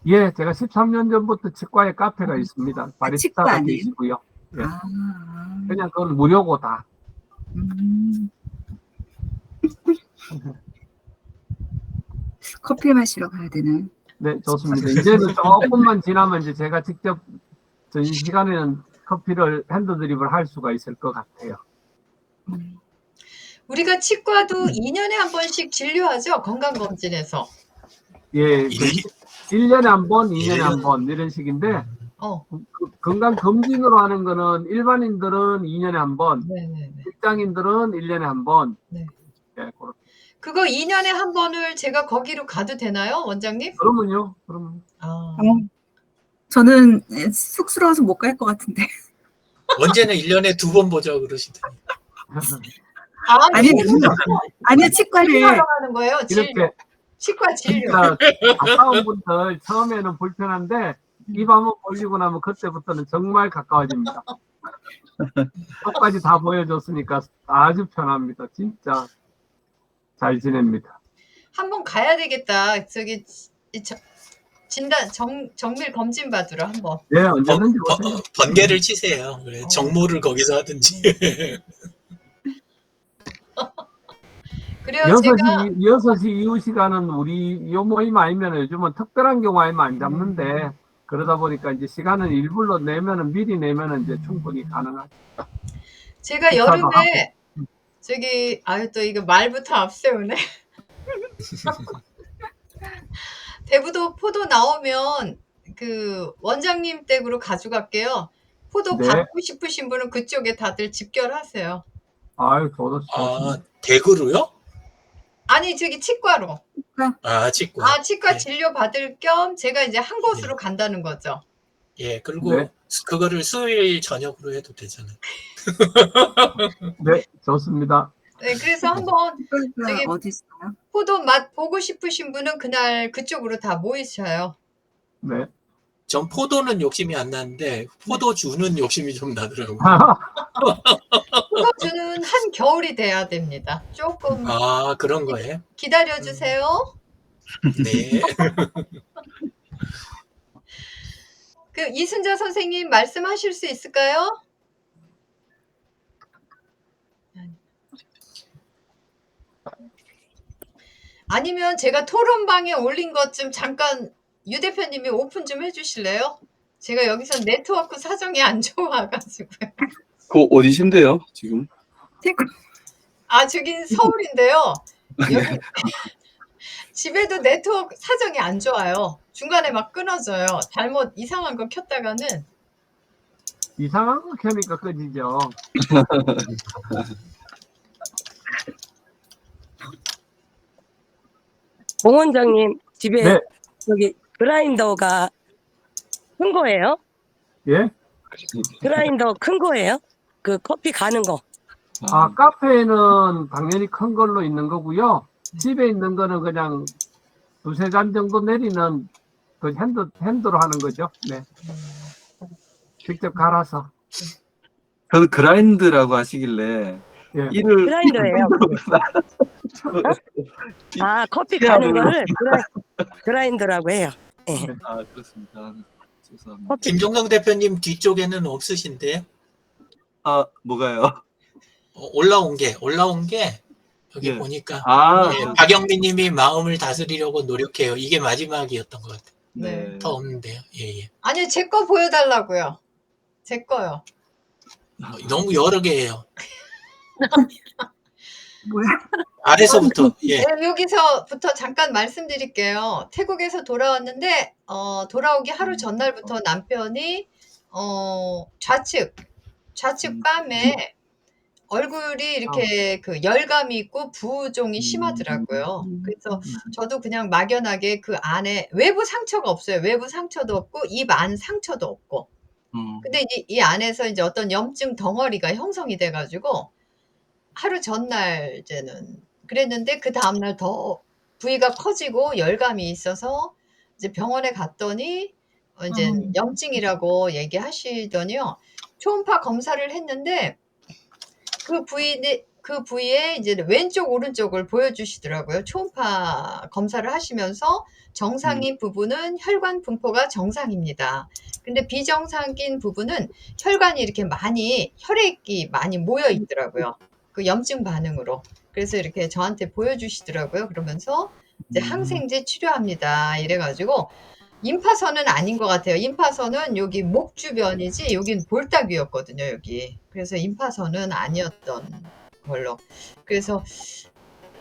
예, 제가 13년 전부터 치과에 카페가 있습니다. 치과 바리스타가 아니에요? 계시고요. 예. 아. 그냥 그건 무료고 다. 커피 마시러 가야 되나? 네, 좋습니다. 이제는 조금만 지나면 이제 제가 직접 이 시간에는 커피를 핸드드립을 할 수가 있을 것 같아요. 우리가 치과도 2년에 한 번씩 진료하죠. 건강검진에서. 예, 일- 1년에 한 번, 2년에 일 한 번 이런 식인데 어, 건강검진으로 하는 거는 일반인들은 2년에 한 번, 네네네. 직장인들은 1년에 한 번. 네. 예, 그렇게. 그거 2년에 한 번을 제가 거기로 가도 되나요, 원장님? 그러면요, 그러면. 아, 저는 쑥스러워서 못 갈 것 같은데. 언제는 1년에 2번 보죠 그러시더니. 아니, 진료 아니 치과를 하러 가는 거예요. 이렇게 치과 진료. 진짜 가까운 분들 처음에는 불편한데 입 한번 벌리고 나면 그때부터는 정말 가까워집니다. 끝까지 다 보여줬으니까 아주 편합니다. 진짜 잘 지냅니다. 한번 가야 되겠다. 저기 진단 정밀 검진 받으러 한번. 예, 언제든지 오세요. 번개를 치세요. 그래, 정모를 거기서 하든지. 그래요. 제가 6시 이후 시간은 우리 요 모임 아니면 요즘은 특별한 경우 아니면 안 잡는데 그러다 보니까 이제 시간은 일부러 내면은 미리 내면은 이제 충분히 가능하죠. 제가 여름에 저기 아유 또 이거 말부터 앞세우네. 대부도 포도 나오면 그 원장님 댁으로 가져갈게요. 포도 네. 받고 싶으신 분은 그쪽에 다들 집결하세요. 아유, 좋습니다. 대구로요? 아니 저기 치과로. 치과. 치과 예. 진료 받을 겸 제가 이제 한 곳으로 간다는 거죠. 예, 그리고 네. 그거를 수요일 저녁으로 해도 되잖아요. 네, 좋습니다. 네, 그래서 한번 저기 어디 있어요? 포도 맛 보고 싶으신 분은 그날 그쪽으로 다 모이셔요. 네. 전 포도는 욕심이 안 나는데 포도주는 욕심이 좀 나더라고요. 포도주는 한 겨울이 돼야 됩니다. 조금 그런 거예요? 기다려 주세요. 네. 그 이순자 선생님 말씀하실 수 있을까요? 아니면 제가 토론방에 올린 것 좀 잠깐 유 대표님이 오픈 좀 해주실래요? 제가 여기서 네트워크 사정이 안 좋아가지고요. 그 어디신데요, 지금? 아, 저긴 서울인데요. 여기 집에도 네트워크 사정이 안 좋아요. 중간에 막 끊어져요. 잘못 이상한 거 켰다가는. 이상한 거 켜니까 꺼지죠. 봉 원장님 집에 네. 여기 그라인더가 큰 거예요? 예? 그라인더 큰 거예요? 그 커피 가는 거. 아, 카페에는 당연히 큰 걸로 있는 거고요. 집에 있는 거는 그냥 두세 잔 정도 내리는 그 핸드로 하는 거죠. 네. 직접 갈아서. 저는 그라인드라고 하시길래 예. 이를 그라인더예요. 아, 커피 가는 거를 그라인더라고 해요. 예. 아, 그렇습니다. 죄송합니다. 커피 김종성 대표님 뒤쪽에는 없으신데요? 아, 뭐가요? 올라온 게 여기 예. 보니까 아, 예, 박영민 님이 마음을 다스리려고 노력해요. 이게 마지막이었던 것 같아요. 네. 더 없는데요. 예, 예. 아니요, 제 거 보여달라고요. 제 거요. 너무 여러 개예요. 뭐야? 아래서부터. 예. 네, 여기서부터 잠깐 말씀드릴게요. 태국에서 돌아왔는데 돌아오기 하루 전날부터 남편이 좌측 뺨에 얼굴이 이렇게 그 열감이 있고 부종이 심하더라고요. 그래서 저도 그냥 막연하게 그 안에 외부 상처가 없어요. 외부 상처도 없고 입 안 상처도 없고. 근데 이제 이 안에서 이제 어떤 염증 덩어리가 형성이 돼가지고 하루 전날 이제는 그랬는데 그 다음날 더 부위가 커지고 열감이 있어서 이제 병원에 갔더니 이제 염증이라고 얘기하시더니요. 초음파 검사를 했는데 그 부위에 이제 왼쪽 오른쪽을 보여주시더라고요. 초음파 검사를 하시면서 정상인 부분은 혈관 분포가 정상입니다. 근데 비정상인 부분은 혈관이 이렇게 혈액이 많이 모여 있더라고요. 그 염증 반응으로. 그래서 이렇게 저한테 보여주시더라고요. 그러면서 이제 항생제 치료합니다. 이래가지고 임파선은 아닌 것 같아요. 임파선은 여기 목 주변이지 여긴 볼따귀였거든요. 여기. 그래서 임파선은 아니었던 걸로. 그래서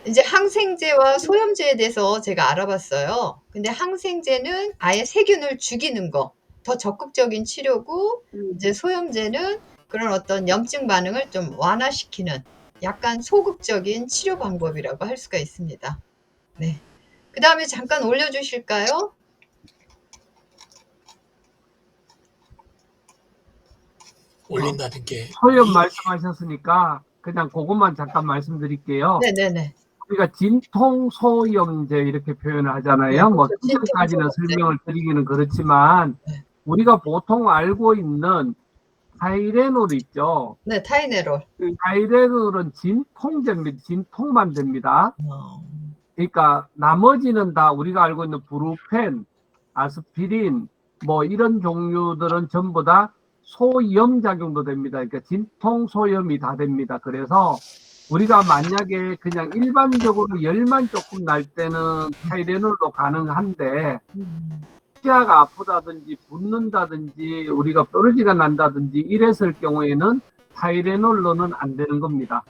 이제 항생제와 소염제에 대해서 제가 알아봤어요. 근데 항생제는 아예 세균을 죽이는 거, 더 적극적인 치료고, 이제 소염제는 그런 어떤 염증 반응을 좀 완화시키는 약간 소극적인 치료 방법이라고 할 수가 있습니다. 네. 그 다음에 잠깐 올려주실까요? 올린다는 게. 소염 말씀하셨으니까 그냥 그것만 잠깐 말씀드릴게요. 네네네. 우리가 진통 소염제 이렇게 표현을 하잖아요. 뭐 진통 지금까지는 소염제. 설명을 드리기는 그렇지만 네. 우리가 보통 알고 있는 타이레놀 있죠. 네, 타이네롤. 타이레놀은 진통제입니다. 진통만 됩니다. 그러니까 나머지는 다 우리가 알고 있는 브루펜, 아스피린 뭐 이런 종류들은 전부 다 소염 작용도 됩니다. 그러니까 진통 소염이 다 됩니다. 그래서 우리가 만약에 그냥 일반적으로 열만 조금 날 때는 타이레놀도 가능한데 치아가 아프다든지 붓는다든지 우리가 뾰루지가 난다든지 이랬을 경우에는 타이레놀로는 안 되는 겁니다.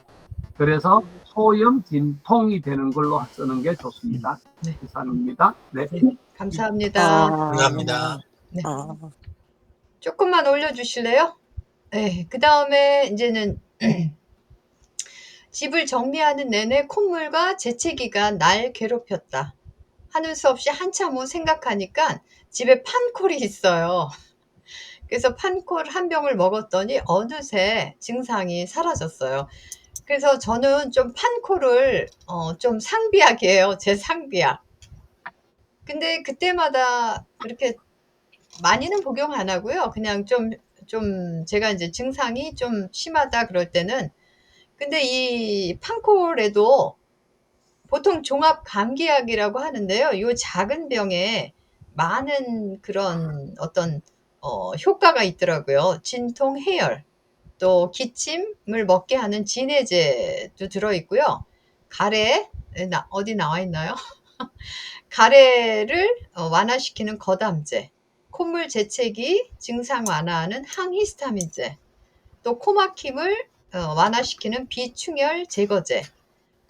그래서 소염 진통이 되는 걸로 쓰는 게 좋습니다. 네. 이상입니다. 네. 감사합니다. 감사합니다. 네. 조금만 올려주실래요? 네. 그 다음에 이제는 집을 정리하는 내내 콧물과 재채기가 날 괴롭혔다. 하는 수 없이 한참 후 생각하니까 집에 판콜이 있어요. 그래서 판콜 한 병을 먹었더니 어느새 증상이 사라졌어요. 그래서 저는 좀 판콜을 좀 상비하게 해요. 제 상비약. 근데 그때마다 그렇게 많이는 복용 안 하고요. 그냥 좀 제가 이제 증상이 좀 심하다 그럴 때는. 근데 이 판콜에도 보통 종합 감기약이라고 하는데요. 이 작은 병에 많은 그런 어떤 효과가 있더라고요. 진통, 해열, 또 기침을 먹게 하는 진해제도 들어있고요. 가래, 어디 나와 있나요? 가래를 완화시키는 거담제, 콧물 재채기 증상 완화하는 항히스타민제, 또 코막힘을 완화시키는 비충혈 제거제,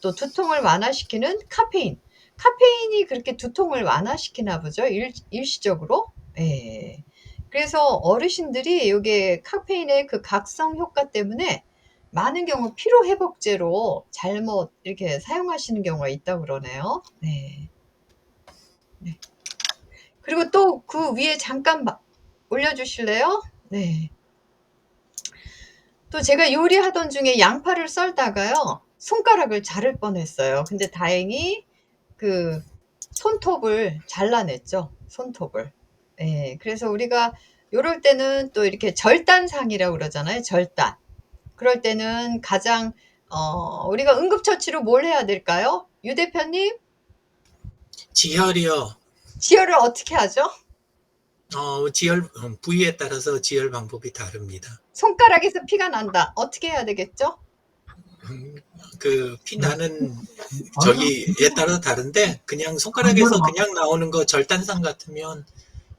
또 두통을 완화시키는 카페인. 카페인이 그렇게 두통을 완화시키나 보죠. 일시적으로. 예. 그래서 어르신들이 요게 카페인의 그 각성 효과 때문에 많은 경우 피로회복제로 잘못 이렇게 사용하시는 경우가 있다고 그러네요. 네. 네. 그리고 또 그 위에 잠깐 올려주실래요? 네. 또 제가 요리하던 중에 양파를 썰다가요, 손가락을 자를 뻔했어요. 근데 다행히 그 손톱을 잘라냈죠. 손톱을. 예. 그래서 우리가 요럴 때는 또 이렇게 절단상이라고 그러잖아요. 절단. 그럴 때는 가장 우리가 응급처치로 뭘 해야 될까요? 유 대표님? 지혈이요. 지혈을 어떻게 하죠? 지혈 부위에 따라서 지혈 방법이 다릅니다. 손가락에서 피가 난다. 어떻게 해야 되겠죠? 그 피 나는 저기에 따라 다른데 그냥 손가락에서 그냥 나오는 거 절단상 같으면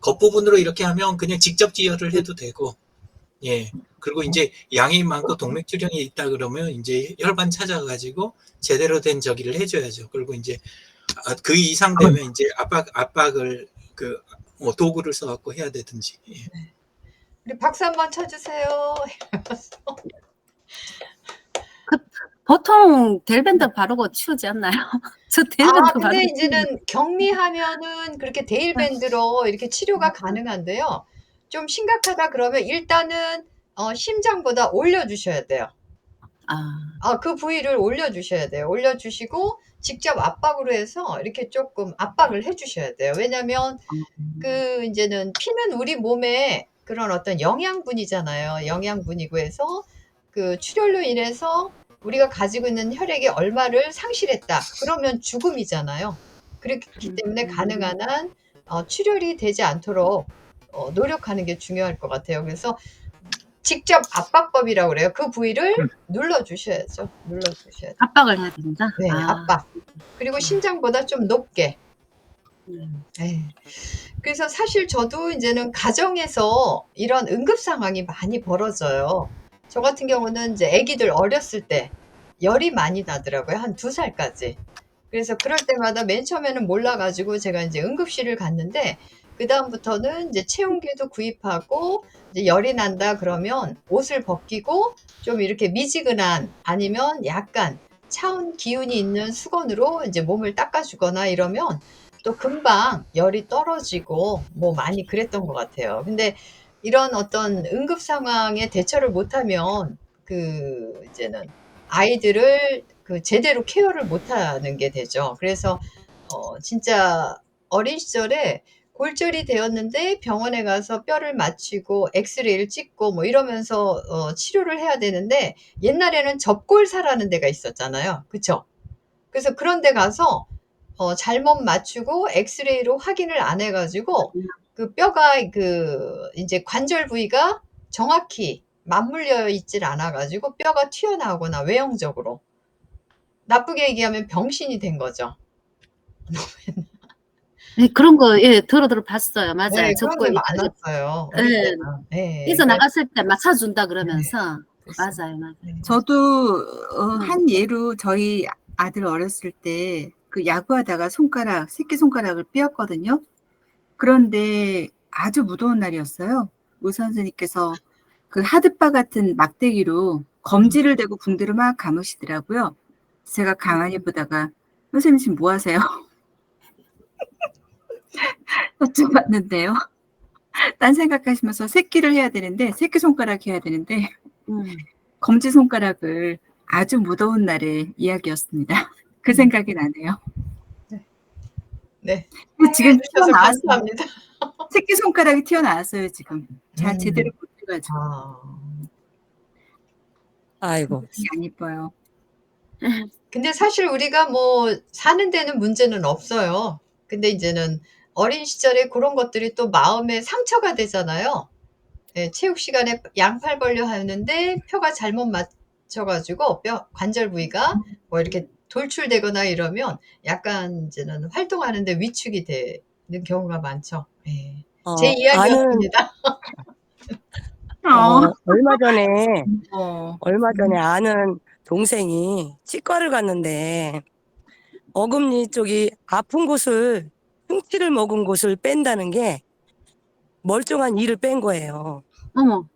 겉부분으로 이렇게 하면 그냥 직접 지혈을 해도 되고, 예. 그리고 이제 양이 많고 동맥출혈이 있다 그러면 이제 혈관 찾아가지고 제대로 된 저기를 해줘야죠. 그리고 이제 그 이상 되면 이제 압박을 뭐 도구를 써갖고 해야 되든지. 예. 우리 박수 한번 쳐주세요. 보통 델밴드 바르고 치우지 않나요? 저 델밴드 근데 바르고 이제는 격리하면은 그렇게 데일밴드로 이렇게 치료가 가능한데요. 좀 심각하다 그러면 일단은 심장보다 올려주셔야 돼요. 그 부위를 올려주셔야 돼요. 올려주시고 직접 압박으로 해서 이렇게 조금 압박을 해주셔야 돼요. 왜냐면 그 이제는 피는 우리 몸에 그런 어떤 영양분이잖아요. 영양분이고 해서 그 출혈로 인해서 우리가 가지고 있는 혈액의 얼마를 상실했다. 그러면 죽음이잖아요. 그렇기 때문에 가능한 한 출혈이 되지 않도록 노력하는 게 중요할 것 같아요. 그래서 직접 압박법이라고 그래요. 그 부위를 눌러주셔야죠. 눌러주셔야죠. 압박을 해야 된다? 네, 압박. 그리고 심장보다 좀 높게. 네. 그래서 사실 저도 이제는 가정에서 이런 응급 상황이 많이 벌어져요. 저 같은 경우는 이제 아기들 어렸을 때 열이 많이 나더라고요. 한 2살까지. 그래서 그럴 때마다 맨 처음에는 몰라가지고 제가 이제 응급실을 갔는데, 그다음부터는 이제 체온계도 구입하고, 이제 열이 난다 그러면 옷을 벗기고 좀 이렇게 미지근한 아니면 약간 차운 기운이 있는 수건으로 이제 몸을 닦아주거나 이러면 또 금방 열이 떨어지고 뭐 많이 그랬던 것 같아요. 근데 이런 어떤 응급 상황에 대처를 못하면 그 이제는 아이들을 그 제대로 케어를 못하는 게 되죠. 그래서 진짜 어린 시절에 골절이 되었는데 병원에 가서 뼈를 맞추고 엑스레이를 찍고 뭐 이러면서 치료를 해야 되는데, 옛날에는 접골사라는 데가 있었잖아요. 그쵸? 그래서 그런 데 가서 잘못 맞추고 엑스레이로 확인을 안 해가지고 그 뼈가 그 이제 관절 부위가 정확히 맞물려 있질 않아가지고 뼈가 튀어나오거나 외형적으로, 나쁘게 얘기하면 병신이 된 거죠. 네, 그런 거 들어 봤어요. 맞아요. 네, 그런 데 접골이 많았어요. 우리 네. 때는. 네. 이사 나갔을 때 맞춰준다 그러면서. 그래서. 맞아요. 네. 저도 한 예로 저희 아들 어렸을 때 그 야구하다가 새끼손가락을 삐었거든요. 그런데 아주 무더운 날이었어요. 의사 선생님께서 그 하드바 같은 막대기로 검지를 대고 붕대로 막 감으시더라고요. 제가 가만히 보다가 선생님 지금 뭐 하세요? 여쭤봤는데요. 딴 생각하시면서 새끼를 해야 되는데, 새끼손가락 해야 되는데 검지손가락을 아주 무더운 날의 이야기였습니다. 그 생각이 나네요. 네. 지금 해주셔서 튀어나왔어요. 감사합니다. 새끼손가락이 튀어나왔어요, 지금. 잘 제대로 못 해가지고. 아이고. 안 이뻐요. 근데 사실 우리가 뭐 사는 데는 문제는 없어요. 근데 이제는 어린 시절에 그런 것들이 또 마음에 상처가 되잖아요. 예, 체육 시간에 양팔 벌려 하는데 뼈가 잘못 맞춰가지고 관절 부위가 뭐 이렇게 돌출되거나 이러면 약간 이제는 활동하는데 위축이 되는 경우가 많죠. 예. 제 아는 이야기였습니다. 얼마 전에 아는 동생이 치과를 갔는데 어금니 쪽이 아픈 곳을 흉치를 먹은 곳을 뺀다는 게 멀쩡한 이를 뺀 거예요. 어머.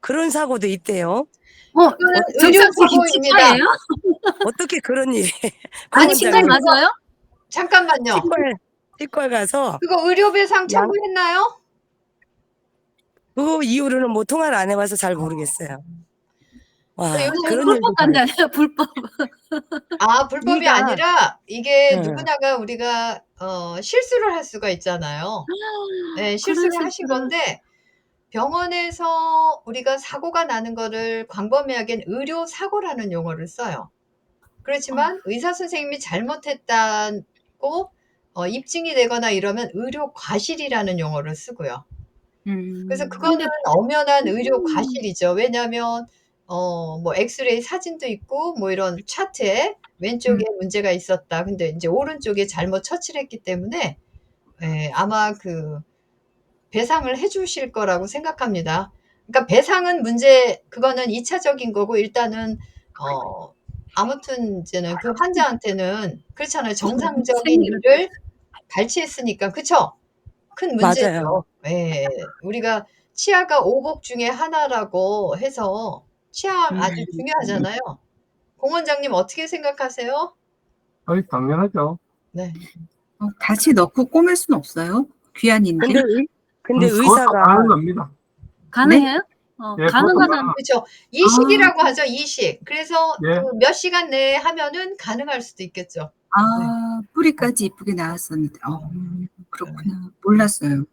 그런 사고도 있대요. 그거는 정상 의료사고입니다. 치과예요? 어떻게 그런 일이? 아니 치과 맞아요? 잠깐만요. 치과에 가서 그거 의료배상 청구했나요? 그 이후로는 뭐 통화를 안 해봐서 잘 모르겠어요. 그런 불법 일도 간다네요. 불법. 불법이 이가- 아니라 이게 네. 누구나가 우리가 실수를 할 수가 있잖아요. 네, 실수를 하신 건데 병원에서 우리가 사고가 나는 거를 광범위하게 의료 사고라는 용어를 써요. 그렇지만 의사 선생님이 잘못했다고 입증이 되거나 이러면 의료 과실이라는 용어를 쓰고요. 그래서 그거는 엄연한 의료 과실이죠. 왜냐하면 뭐 엑스레이 사진도 있고 뭐 이런 차트에 왼쪽에 문제가 있었다. 근데 이제 오른쪽에 잘못 처치를 했기 때문에 아마 그 배상을 해주실 거라고 생각합니다. 그러니까 배상은 그거는 2차적인 거고 일단은 아무튼 이제는 그 환자한테는 그렇잖아요. 정상적인 일을 발치했으니까 그쵸? 큰 문제죠. 맞아요. 예. 우리가 치아가 오복 중에 하나라고 해서 치아 아주 중요하잖아요. 공 원장님 어떻게 생각하세요? 당연하죠. 네. 다시 넣고 꼬맬 수는 없어요? 귀한인데. 근데 그것도 의사가 가는 겁니다. 가능해요? 예, 가능하다는 그렇죠. 이식이라고 하죠. 이식. 그래서 예. 그 몇 시간 내에 하면은 가능할 수도 있겠죠. 뿌리까지 이쁘게 나왔었는데. 그렇구나. 몰랐어요.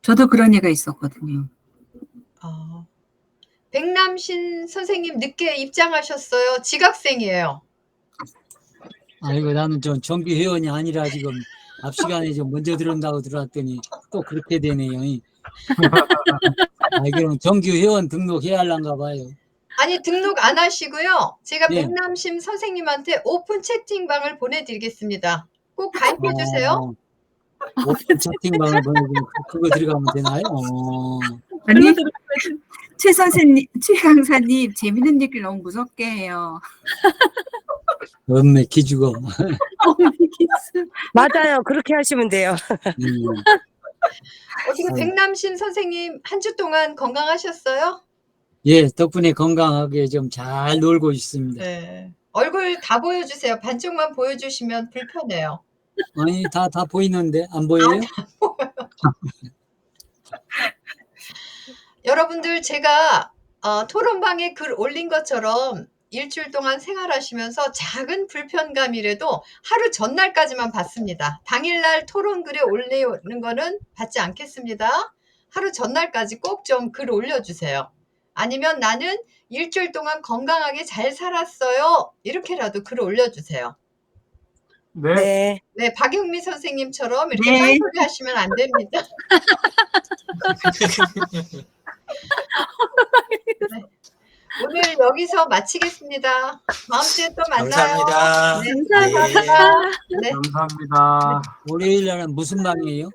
저도 그런 애가 있었거든요. 백남신 선생님 늦게 입장하셨어요. 지각생이에요. 아이고 나는 좀 정규 회원이 아니라 지금 앞 시간에 좀 먼저 들어온다고 들어왔더니 또 그렇게 되네요. 그럼 정규 회원 등록해야 할란가 봐요. 아니 등록 안 하시고요. 제가 예. 백남심 선생님한테 오픈 채팅방을 보내드리겠습니다. 꼭 가입해 주세요. 오픈 채팅방을 보내주면 그거 들어가면 되나요? 아니, 최 강사님 재밌는 얘기를 너무 무섭게 해요. 엄매 기죽어. 맞아요. 그렇게 하시면 돼요. 어떻게 백남심 선생님 한 주 동안 건강하셨어요? 예, 덕분에 건강하게 좀 잘 놀고 있습니다. 네. 얼굴 다 보여주세요. 반쪽만 보여주시면 불편해요. 아니 다 보이는데 안 보여요? 여러분들 제가 토론방에 글 올린 것처럼 일주일 동안 생활하시면서 작은 불편감이라도 하루 전날까지만 받습니다. 당일날 토론글에 올리는 거는 받지 않겠습니다. 하루 전날까지 꼭 좀 글 올려주세요. 아니면 나는 일주일 동안 건강하게 잘 살았어요. 이렇게라도 글 올려주세요. 네. 네, 박영미 선생님처럼 이렇게 딴소리 하시면 안 됩니다. 네. 오늘 여기서 마치겠습니다. 다음 주에 또 만나요. 감사합니다. 네, 감사합니다. 네. 감사합니다. 월요일 날은 무슨 방이에요?